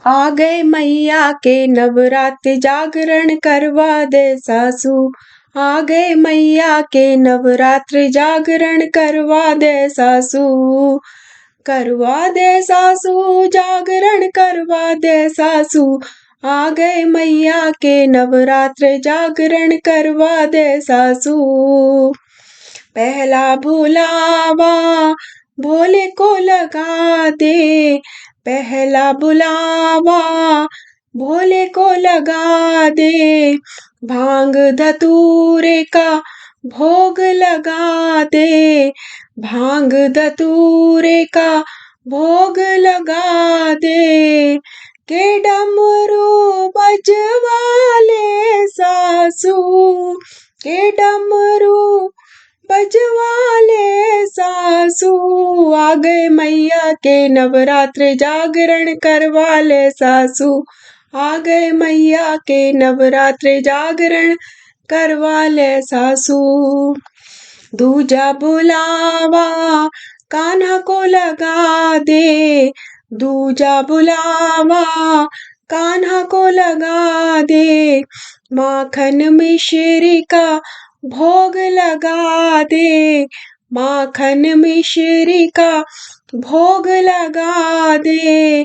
आ गए मैया के नवरात्र जागरण करवा दे सासू। आ गए मैया के नवरात्र जागरण करवा दे सासू। करवा दे सासू जागरण करवा दे सासू। आ गए मैया के नवरात्र जागरण करवा दे सासू। पहला बुलावा भोले को लगा दे। पहला बुलावा भोले को लगा दे। भांग धतूरे का भोग लगा दे। भांग धतूरे का भोग लगा दे। के डमरू बजवा ले सासू। के डमरू बजवा ले सासू। आ गए मैया के नवरात्र जागरण करवा ले सासू। आ गए मैया के नवरात्र जागरण करवा ले सासू। दूजा बुलावा कान्हा को लगा दे। दूजा बुलावा कान्हा को लगा दे। माखन मिश्री का भोग लगा दे। माखन मिश्री का भोग लगा दे।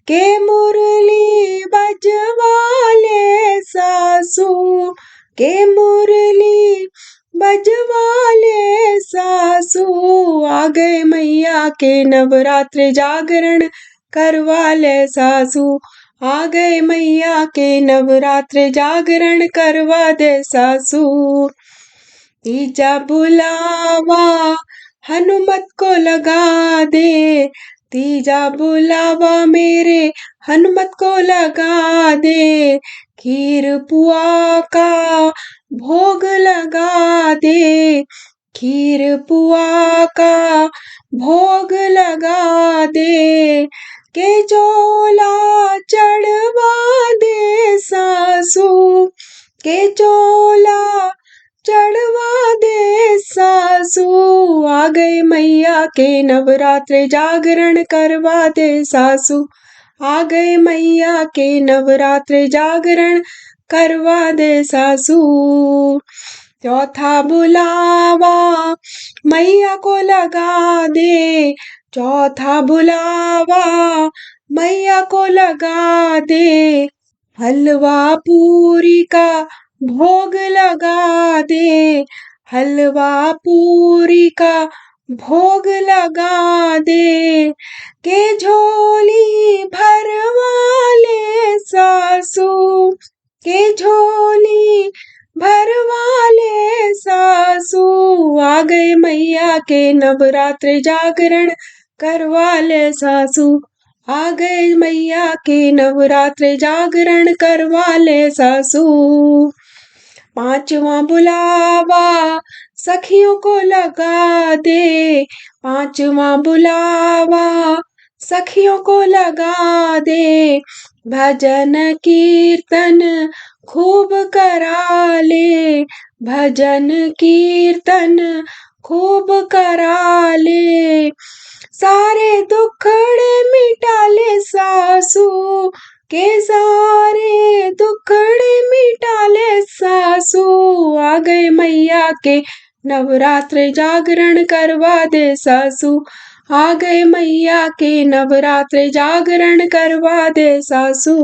के मुरली बजवा ले सासू। के मुरली बजवा ले सासू। आ गए मैया के नवरात्र जागरण करवा ले सासू। आ गए मैया के नवरात्र जागरण करवा दे सासू। तीजा बुलावा हनुमत को लगा दे। तीजा बुलावा मेरे हनुमत को लगा दे। खीर पुआ का भोग लगा दे। खीर पुआ का भोग लगा दे। के चोला चढ़वा दे सासू। के चोला चढ़वा दे सासू। आ गए मैया के नवरात्र जागरण करवा दे सासू। आ गए मैया के नवरात्र जागरण करवा दे सासू। चौथा बुलावा मैया को लगा दे। चौथा बुलावा मैया को लगा दे। हलवा पूरी का भोग लगा दे। हलवा पूरी का भोग लगा दे। के झोली भरवा ले सासू। के झोली भरवा ले सासू। आ गए मैया के नवरात्र जागरण करवा ले सासू। आ गए मैया के नवरात्र जागरण करवा ले सासू। पांचवा बुलावा सखियों को लगा दे। पांचवा बुलावा सखियों को लगा दे। भजन कीर्तन खूब करा ले। भजन कीर्तन खूब करा ले। सारे दुखड़े मिटा ले सासू। के सारे दुखड़े मिटा ले सासू। आ गए मैया के नवरात्र जागरण करवा दे सासू। आ गए मैया के नवरात्र जागरण करवा दे सासू।